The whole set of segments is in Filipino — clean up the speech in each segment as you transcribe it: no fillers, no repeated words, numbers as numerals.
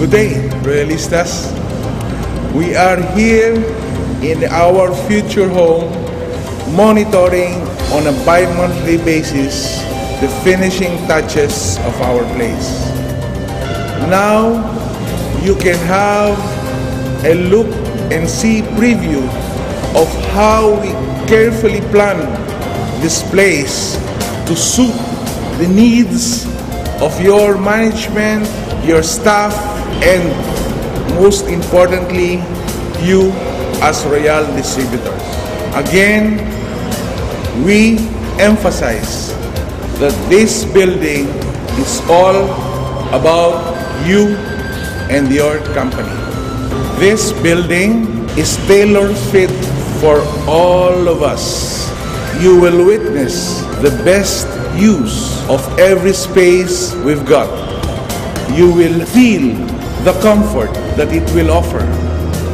Good day, Royalistas. We are here in our future home, monitoring on a bi-monthly basis the finishing touches of our place. Now, you can have a look and see preview of how we carefully plan this place to suit the needs of your management, your staff, and most importantly, you as Royal distributors. Again, we emphasize that this building is all about you and your company. This building is tailor-fit for all of us. You will witness the best use of every space we've got. You will feel the comfort that it will offer.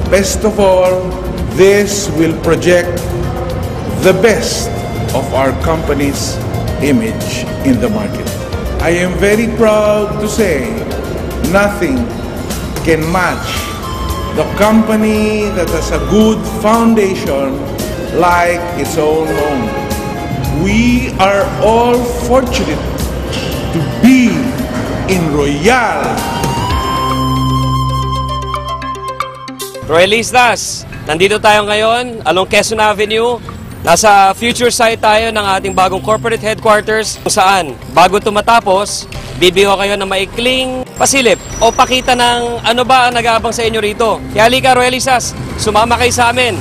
Best of all, this will project the best of our company's image in the market. I am very proud to say nothing can match the company that has a good foundation like its own home. We are all fortunate to be in Royal. Royalistas, nandito tayo ngayon along Quezon Avenue. Nasa future site tayo ng ating bagong corporate headquarters kung saan bago ito matapos, bibiho kayo ng maikling pasilip o pakita ng ano ba ang nag-aabang sa inyo rito. Kaya halika Royalistas, sumama kayo sa amin.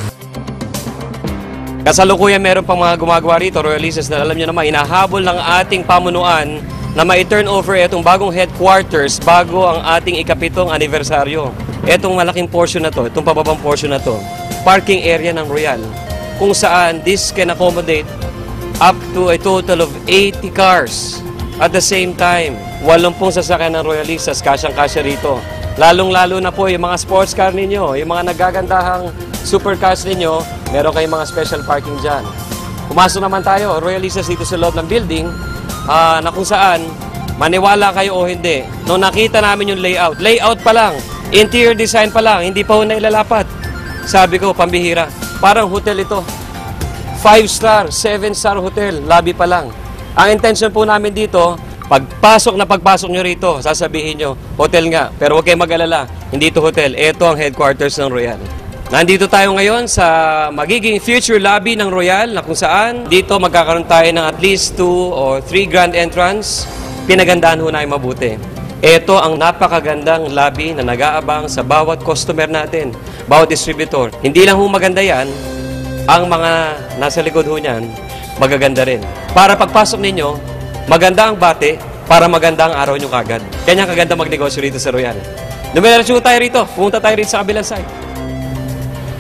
Kasalukuyan meron pang mga gumagawa rito, Royalistas, na alam nyo naman, inahabol ng ating pamunuan na ma-turn over itong bagong headquarters bago ang ating ikapitong anibersaryo. Itong malaking portion na to, itong pababang portion na to, parking area ng Royal, kung saan this can accommodate up to a total of 80 cars at the same time. 80 sasakyan ng Royalistas, kasyang-kasya rito. Lalong-lalo na po yung mga sports car ninyo, yung mga nagagandahang supercars ninyo, meron kayong mga special parking dyan. Pumasok naman tayo, Royalistas, dito sa loob ng building, na kung saan, maniwala kayo o hindi, nung nakita namin yung layout pa lang, interior design pa lang, hindi pa ho na ilalapat. Sabi ko, pambihira. Parang hotel ito. 5-star, 7-star hotel, lobby pa lang. Ang intention po namin dito, pagpasok nyo rito, sasabihin nyo, hotel nga, pero huwag kayong mag-alala, hindi ito hotel, ito ang headquarters ng Royal. Nandito tayo ngayon sa magiging future lobby ng Royal na kung saan dito magkakaroon tayo ng at least 2 or 3 grand entrance. Pinagandaan ho na mabuti. Ito ang napakagandang lobby na nag-aabang sa bawat customer natin, bawat distributor. Hindi lang ho maganda yan, ang mga nasa likod ho niyan, magaganda rin. Para pagpasok ninyo, maganda ang bate, para maganda ang araw nyo kagad. Kanya kaganda magnegosyo rito sa Royal. Dumiretso tayo rito, pumunta tayo rito sa kabilang side.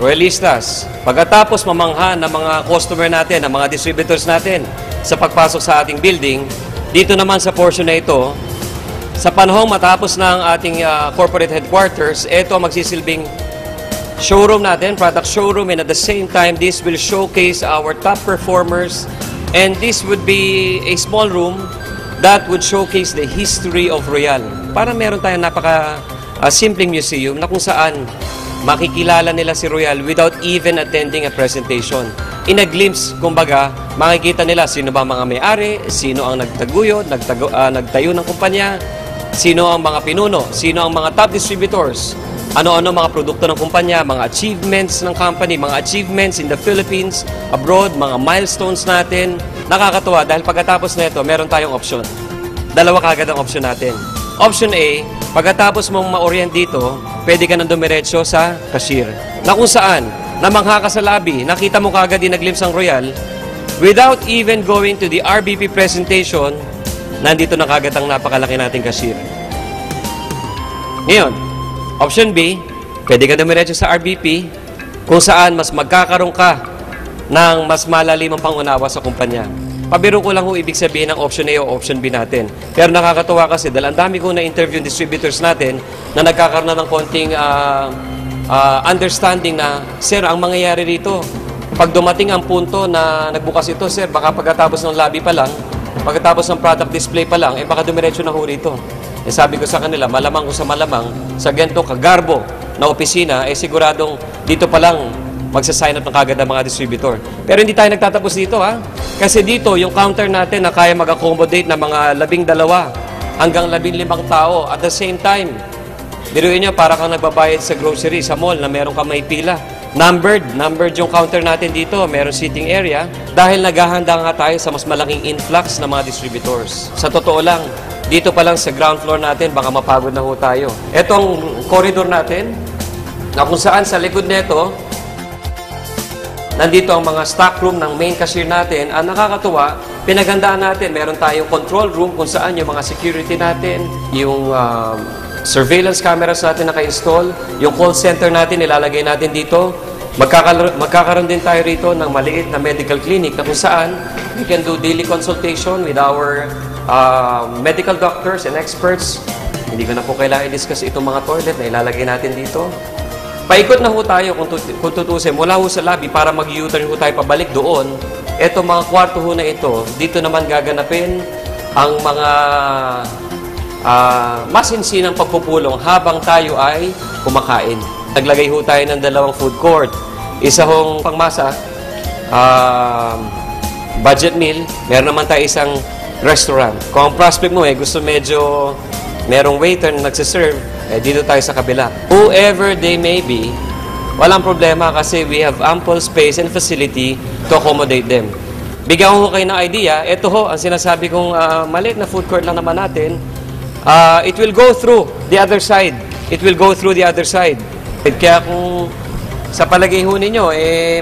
Royalistas, pagkatapos mamangha ng mga customer natin, ng mga distributors natin sa pagpasok sa ating building, dito naman sa portion na ito, sa panahong matapos ng ating corporate headquarters, ito magsisilbing showroom natin, product showroom, and at the same time, this will showcase our top performers, and this would be a small room that would showcase the history of Royal. Para meron tayong simpleng museum na kung saan makikilala nila si Royal without even attending a presentation. In a glimpse, kumbaga, makikita nila sino ba mga may-ari, sino ang nagtaguyod, nagtayo ng kumpanya, sino ang mga pinuno, sino ang mga top distributors, ano-ano mga produkto ng kumpanya, mga achievements ng company, mga achievements in the Philippines, abroad, mga milestones natin. Nakakatuwa dahil pagkatapos na ito, meron tayong option. Dalawa kagad ang option natin. Option A, pagkatapos mong ma-orient dito, pwede ka nang dumiretso sa cashier. Na kung saan, namangha ka sa lobby, nakita mo kagad din nag-glimpse ang Royal, without even going to the RBP presentation, nandito na kagad ang napakalaki nating cashier. Ngayon, option B, pwede ka dumiretso sa RBP, kung saan mas magkakaroon ka ng mas malalimang pangunawa sa kumpanya. Pabiro ko lang ho ibig sabihin ng option A o option B natin. Pero nakakatuwa kasi dahil ang dami kong na-interview distributors natin na nagkakaroon na ng konting understanding na, sir, ang mangyayari rito, pag dumating ang punto na nagbukas ito, sir, baka pagkatapos ng lobby pa lang, pagkatapos ng product display pa lang, baka dumiretso na ho rito. Sabi ko sa kanila, malamang ko sa malamang, sa ganito kagarbo na opisina, siguradong dito pa lang magsasign up ng kagad ang mga distributor. Pero hindi tayo nagtatapos dito, ha? Kasi dito, yung counter natin na kaya mag-accommodate ng mga 12 hanggang 15 tao at the same time. Biruin nyo, para kang nagbabayad sa grocery, sa mall na meron kang may pila. Numbered yung counter natin dito, meron seating area, dahil naghahanda nga tayo sa mas malaking influx ng mga distributors. Sa totoo lang, dito pa lang sa ground floor natin, baka mapagod na ho tayo. Etong corridor natin, na kung saan sa likod nito, nandito ang mga stock room ng main cashier natin. Ang nakakatuwa, pinaghandaan natin, meron tayong control room kung saan yung mga security natin, yung surveillance cameras natin naka-install, yung call center natin nilalagay natin dito. Magkakaroon din tayo rito ng maliit na medical clinic na kung saan we can do daily consultation with our medical doctors and experts. Hindi ko na po kailangan i-discuss itong mga toilet na ilalagay natin dito. Paikot na ho tayo kung tutusin mula ho sa lobby para mag-U-turn ho tayo pabalik doon. Etong mga kwarto ho na ito, dito naman gaganapin ang mga masinsinang pagpupulong habang tayo ay kumakain. Naglagay ho tayo ng 2 food court. Isa hong pangmasa, budget meal. Meron naman tayo isang restaurant. Kung ang prospect mo gusto medyo merong waiter na nagsiserve, dito tayo sa kabila. Whoever they may be, walang problema kasi we have ample space and facility to accommodate them. Bigyan ko kayo ng idea. Ito ho, ang sinasabi kong maliit na food court lang naman natin. It will go through the other side. It will go through the other side. Kaya kung sa palagay ho ninyo,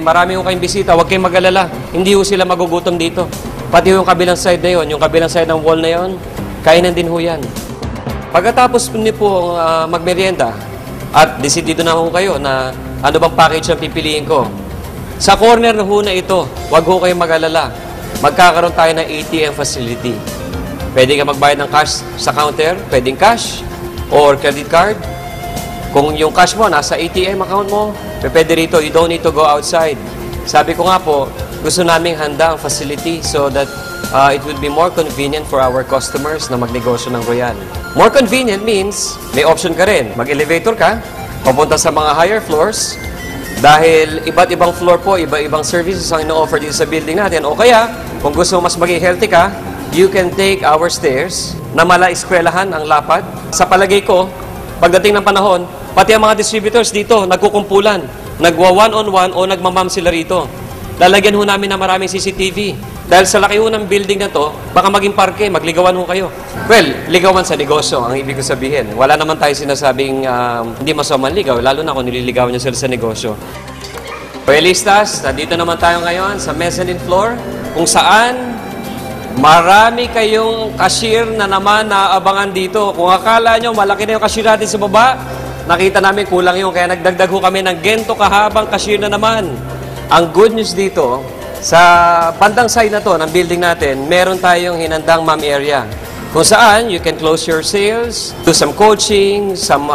marami ho kayong bisita, huwag kayong mag-alala. Hindi ho sila magugutom dito. Pati yung kabilang side na yon, yung kabilang side ng wall na yon, kainan din ho yan. Pagkatapos niyo po magmerienda, at desidido na ho kayo na ano bang package ang pipiliin ko. Sa corner na ho na ito, huwag ho kayong mag-alala. Magkakaroon tayo ng ATM facility. Pwede ka magbayad ng cash sa counter, pwedeng cash or credit card. Kung yung cash mo nasa ATM account mo, pwede rito, you don't need to go outside. Sabi ko nga po, gusto naming handa ang facility so that it would be more convenient for our customers na magnegosyo ng Royal. More convenient means may option ka rin. Mag-elevator ka, papunta sa mga higher floors, dahil iba't ibang floor po, iba-ibang services ang ino-offer dito sa building natin. O kaya, kung gusto mas maging healthy ka, you can take our stairs na mala-eskwelahan ang lapad. Sa palagay ko, pagdating ng panahon, pati ang mga distributors dito, nagkukumpulan, nagwa-one-on-one o nagmamam sila rito. Lalagyan ho namin ng maraming CCTV. Dahil sa laki ho ng building na to, baka maging parke, magligawan ho kayo. Well, ligawan sa negosyo, ang ibig ko sabihin. Wala naman tayo sinasabing hindi masamang ligaw, lalo na kung nililigawan nyo sila sa negosyo. Royalistas, nandito naman tayo ngayon sa mezzanine floor, kung saan marami kayong cashier na naman naaabangan dito. Kung akala nyo, malaki na yung cashier natin sa baba, nakita namin kulang yun. Kaya nagdagdag ho kami ng gento kahabang cashier na naman. Ang good news dito, sa bandang side na to ng building natin, meron tayong hinandang ma'am area. Kung saan, you can close your sales, do some coaching, some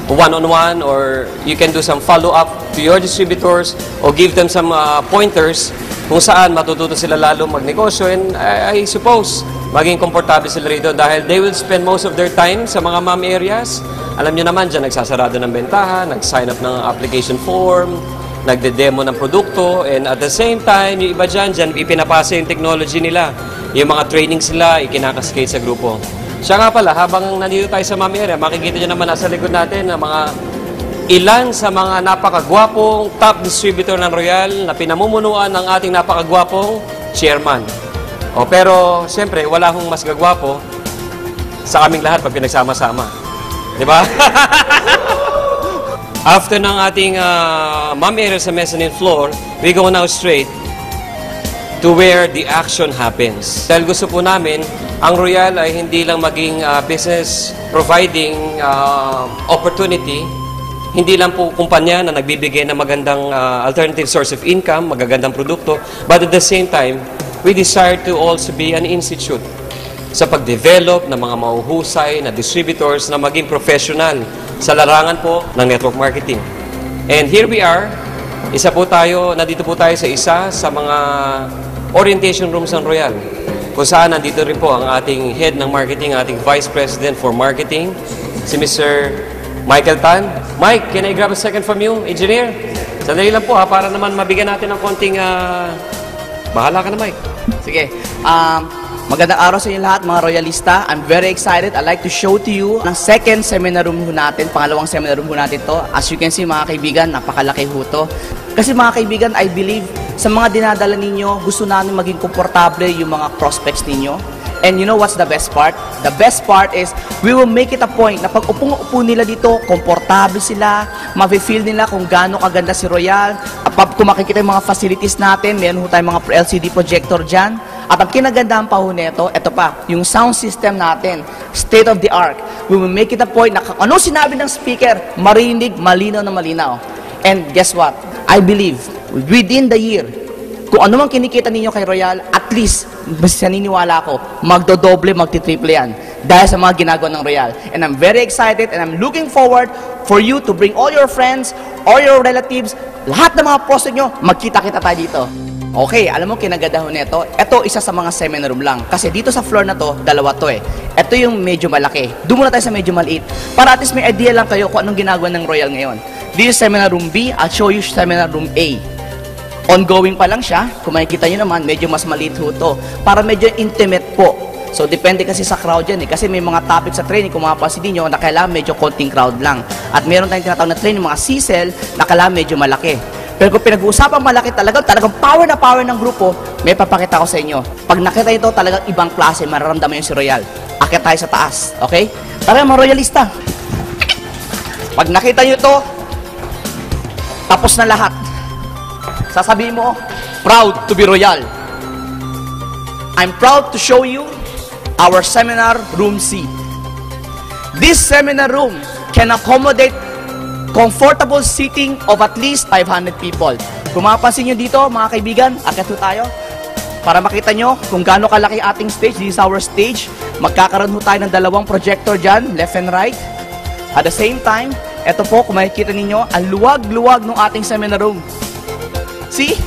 one-on-one, or you can do some follow-up to your distributors, or give them some pointers kung saan matututo sila lalo magnegosyo. And I suppose, maging komportable sila rito dahil they will spend most of their time sa mga ma'am areas. Alam nyo naman, dyan nagsasarado ng bentahan, nag-sign up ng application form, nagde-demo ng produkto, and at the same time, yung iba dyan ipinapasa yung technology nila. Yung mga training sila, ikinakaskate sa grupo. Siya nga pala, habang nandito tayo sa ma'am area, makikita nyo naman nasa likod natin na mga ilan sa mga napakagwapong top distributor ng Royal na pinamumunuan ng ating napakagwapong chairman. Pero, siyempre, wala hong mas gagwapo sa kaming lahat pag pinagsama-sama. Di ba? After ng ating ma'am area sa mezzanine floor, we go now straight to where the action happens. Dahil gusto po namin, ang Royal ay hindi lang maging business providing opportunity, hindi lang po kumpanya na nagbibigay ng magandang alternative source of income, magagandang produkto, but at the same time, we desire to also be an institute sa pag-develop ng mga mahuhusay na distributors na maging professional sa larangan po ng network marketing. And here we are, nandito po tayo sa isa sa mga orientation rooms ng Royal. kung saan nandito rin po ang ating head ng marketing, ating Vice President for Marketing, si Mr. Michael Tan. Mike, can I grab a second from you, engineer? Sandali lang po para naman mabigyan natin ng konting... Bahala ka na, Mike. Sige. Magandang araw sa inyo lahat, mga royalista. I'm very excited. I'd like to show to you ang second seminar room ho natin, pangalawang seminar room ho natin to. As you can see, mga kaibigan, napakalaki ho to. Kasi mga kaibigan, I believe sa mga dinadala ninyo, gusto namin maging komportable yung mga prospects ninyo. And you know what's the best part? The best part is, we will make it a point na pag upong-upo nila dito, komportable sila, ma-feel nila kung gaano kaganda si Royal. At kung makikita yung mga facilities natin, meron ho tayong mga LCD projector dyan. At ang kinagandahan pa ho nito, ito pa, yung sound system natin, state of the art. We will make it a point na ano sinabi ng speaker, marinig, malinaw na malinaw. And guess what? I believe, within the year, kung ano man kinikita ninyo kay Royal, at least, mas naniniwala ako, magdodoble, magtitriple yan. Dahil sa mga ginagawa ng Royal. And I'm very excited and I'm looking forward for you to bring all your friends, all your relatives, lahat ng mga prospect nyo, magkita-kita tayo dito. Okay, alam mo kinagadahan nito, ito isa sa mga seminar room lang. Kasi dito sa floor na to, dalawa to eh. Ito yung medyo malaki. Doon muna tayo sa medyo maliit. Para at least may idea lang kayo kung anong ginagawa ng Royal ngayon. This is seminar room B, I'll show you seminar room A. Ongoing pa lang siya. Kung makikita nyo naman, medyo mas maliit ho to. Para medyo intimate po. So, depende kasi sa crowd yan eh. Kasi may mga topic sa training, kung mapapansin nyo, na kailangan medyo konting crowd lang. At meron tayong tinatawag na training, mga C-cell, na kailangan medyo malaki. Pero kung pinag-uusapang malaki talagang power na power ng grupo, may papakita ko sa inyo. Pag nakita ito, talagang ibang klase, mararamdaman yung si Royal. Akit tayo sa taas, okay? Tara mga royalista. Pag nakita nyo ito, tapos na lahat. Sasabihin mo, proud to be Royal. I'm proud to show you our seminar room C. This seminar room can accommodate comfortable seating of at least 500 people. Kung mapapansin nyo dito, mga kaibigan, akit tayo. Para makita nyo kung gaano kalaki ating stage. This is our stage. Magkakaroon ho tayo ng dalawang projector dyan, left and right. At the same time, eto po, kung makikita ninyo, ang luwag-luwag ng ating seminar room. See?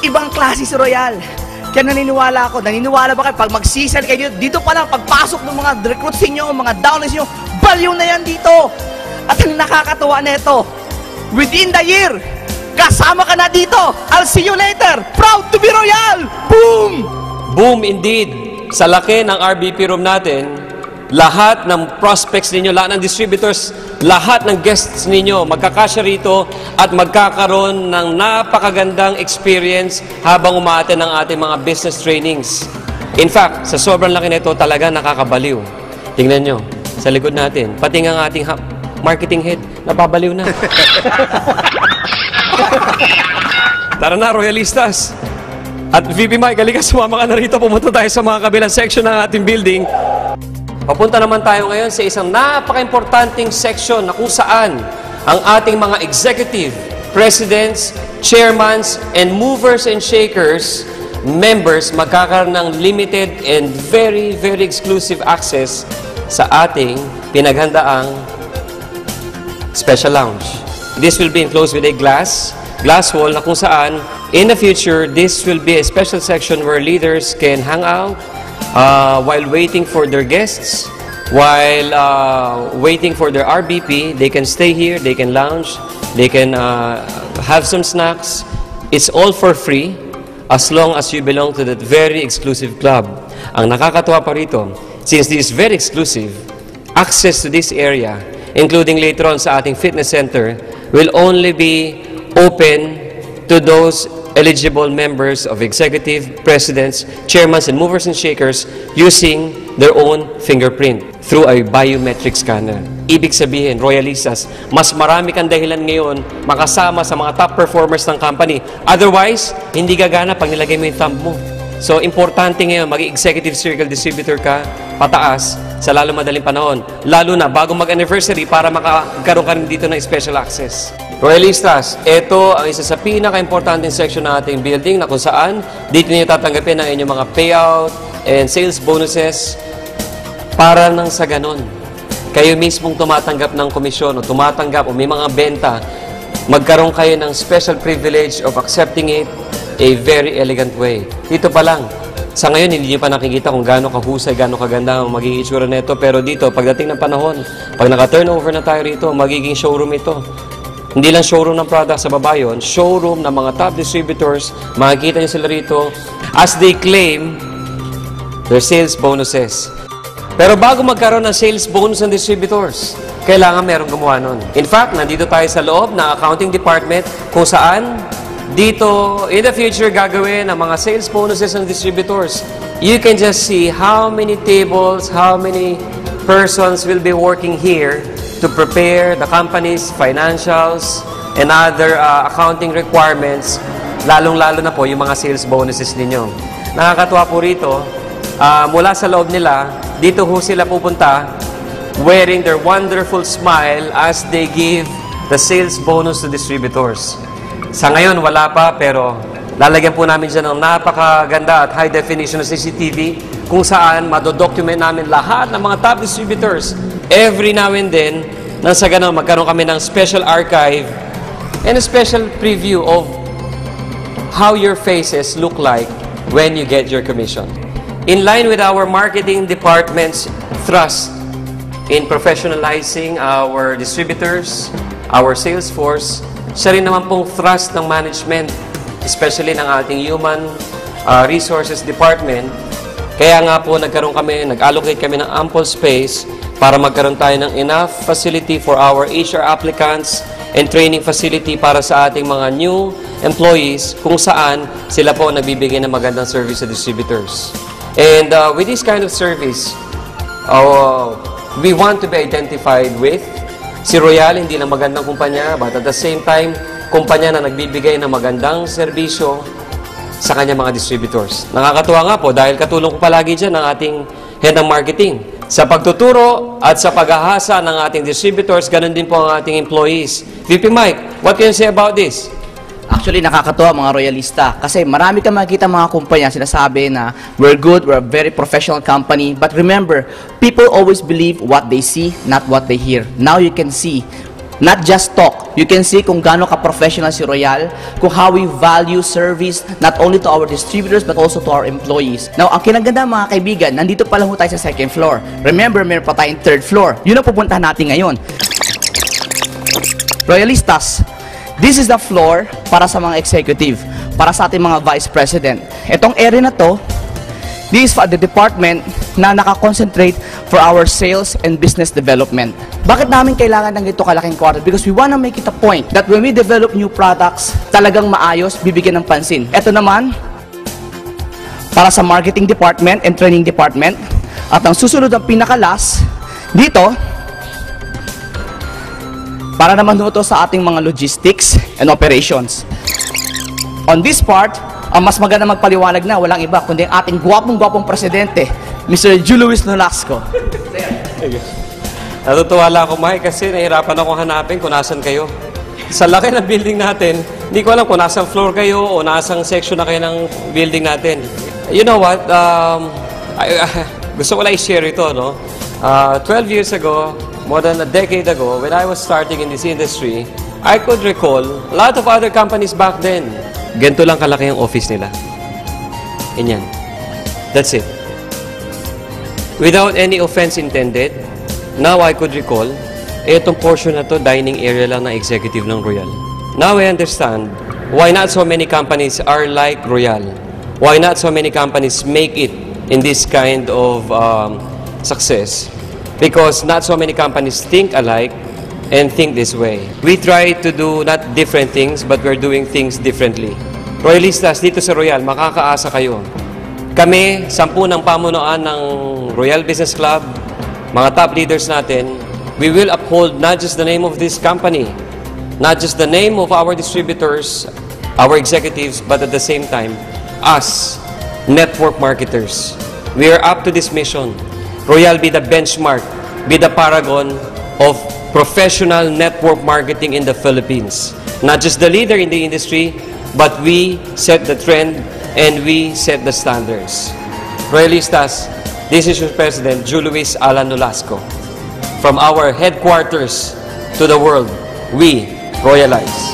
Ibang klase si Royal. Kaya naniniwala ba kayo, pag mag-season kayo dito pa lang, pagpasok ng mga recruits niyo, mga downlines niyo, baliw na yan dito. At ang nakakatuwa nito, within the year, kasama ka na dito. I'll see you later. Proud to be Royal. Boom! Boom indeed. Sa laki ng RBP room natin, lahat ng prospects ninyo, lahat ng distributors, lahat ng guests ninyo, magkakasya rito at magkakaroon ng napakagandang experience habang umaaten ng ating mga business trainings. In fact, sa sobrang laki nito, talaga nakakabaliw. Tingnan nyo, sa likod natin, pati nga ang ating marketing head, napabaliw na. Tara na, royalistas! At VP Mike, halika, sumama ka na rito. Pumunta tayo sa mga kabilang section ng ating building. Papunta naman tayo ngayon sa isang napaka-importanting section na kung saan ang ating mga executive, presidents, chairmans, and movers and shakers, members, magkakaroon ng limited and very, very exclusive access sa ating pinaghandaang special lounge. This will be enclosed with a glass wall na kung saan, in the future, this will be a special section where leaders can hang out, while waiting for their guests, while waiting for their RBP, they can stay here, they can lounge, they can have some snacks. It's all for free as long as you belong to that very exclusive club. Ang nakakatuwa pa rito, since this is very exclusive, access to this area, including later on sa ating fitness center, will only be open to those eligible members of executive, presidents, chairmans, and movers and shakers using their own fingerprint through a biometric scanner. Ibig sabihin, royalistas, mas marami kang dahilan ngayon makasama sa mga top performers ng company. Otherwise, hindi gagana pag nilagay mo yung thumb mo. So, importante ngayon, mag-executive circle distributor ka, pataas, sa lalo madaling panahon. Lalo na, bago mag-anniversary, para makakaroon ka rin dito ng special access. Royalistas, ito ang isa sa pinaka-importanting section ng ating building na kung saan dito niyo tatanggapin ang inyong mga payout and sales bonuses para nang sa ganon. Kayo mismong tumatanggap ng komisyon o tumatanggap o may mga benta, magkaroon kayo ng special privilege of accepting it a very elegant way. Dito pa lang, sa ngayon, hindi nyo pa nakikita kung gaano kahusay, gaano kaganda ang magiging itsura nito. Pero dito, pagdating ng panahon, pag naka-turnover na tayo rito, magiging showroom ito. Hindi lang showroom ng product sa baba yun, showroom ng mga top distributors, makikita nyo sila rito as they claim their sales bonuses. Pero bago magkaroon ng sales bonus ng distributors, kailangan merong gumawa nun. In fact, nandito tayo sa loob ng accounting department kung saan dito, in the future, gagawin ang mga sales bonuses ng distributors. You can just see how many tables, how many persons will be working here to prepare the company's financials and other accounting requirements, lalong-lalo na po yung mga sales bonuses ninyo. Nakakatuwa po rito, mula sa loob nila, dito ho sila pupunta wearing their wonderful smile as they give the sales bonus to distributors. Sa ngayon, wala pa, pero lalagyan po namin dyan ng napakaganda at high definition na CCTV kung saan madodocument namin lahat ng mga top distributors every now and then, nang sa ganun, magkaroon kami ng special archive and a special preview of how your faces look like when you get your commission. In line with our marketing department's thrust in professionalizing our distributors, our sales force, siya rin naman pong thrust ng management, especially ng ating human resources department. Kaya nga po nag-allocate kami ng ample space para magkaroon tayo ng enough facility for our HR applicants and training facility para sa ating mga new employees kung saan sila po nagbibigay ng magandang service sa distributors. And with this kind of service, we want to be identified with si Royal, hindi lang magandang kumpanya, but at the same time, kumpanya na nagbibigay ng magandang serbisyo sa kanyang mga distributors. Nakakatuwa nga po dahil katulong ko palagi dyan ng ating head ng marketing. Sa pagtuturo at sa paghahasa ng ating distributors, ganun din po ang ating employees. VP Mike, what can you say about this? Actually, nakakatuwa mga royalista kasi marami kang makikita mga kumpanya sinasabi na we're good, we're a very professional company. But remember, people always believe what they see, not what they hear. Now you can see, not just talk, you can see kung gaano ka-professional si Royal, kung how we value service not only to our distributors but also to our employees. Now, ang kinaganda mga kaibigan, nandito pa lang tayo sa second floor. Remember, meron pa tayong third floor. Yun ang pupuntahan natin ngayon. Royalistas, this is the floor para sa mga executive, para sa ating mga vice president. Itong area na to, this is for the department na nakakoncentrate for our sales and business development. Bakit namin kailangan ng ito kalaking kwarto? Because we wanna make it a point that when we develop new products, talagang maayos, bibigyan ng pansin. Ito naman, para sa marketing department and training department. At ang susunod ang pinakalas, dito, para naman ito sa ating mga logistics and operations. On this part, ang mas maganda magpaliwanag na, walang iba, kundi ang ating gwapong-gwapong presidente, Mr. Julius Nolasco. Natutuwa lang ako, Mike, kasi nahirapan akong hanapin kung nasan kayo. Sa laki ng building natin, hindi ko alam kung nasang floor kayo o nasang section na kayo ng building natin. You know what? Gusto ko lang i-share ito, no? 12 years ago, more than a decade ago, when I was starting in this industry, I could recall a lot of other companies back then. Ganito lang kalaki ang office nila. Ganyan. That's it. Without any offense intended, now I could recall, itong portion na to, dining area lang ng executive ng Royal. Now I understand why not so many companies are like Royal. Why not so many companies make it in this kind of success. Because not so many companies think alike and think this way. We try to do not different things, but we're doing things differently. Royalistas, dito sa Royal, makakaasa kayo. Kami, 10 ng pamunuan ng Royal Business Club, mga top leaders natin, we will uphold not just the name of this company, not just the name of our distributors, our executives, but at the same time, us, network marketers. We are up to this mission. Royal be the benchmark, be the paragon of professional network marketing in the Philippines. Not just the leader in the industry, but we set the trend and we set the standards. Royalistas, this is your President, Julius Alan Nolasco. From our headquarters to the world, we royalize.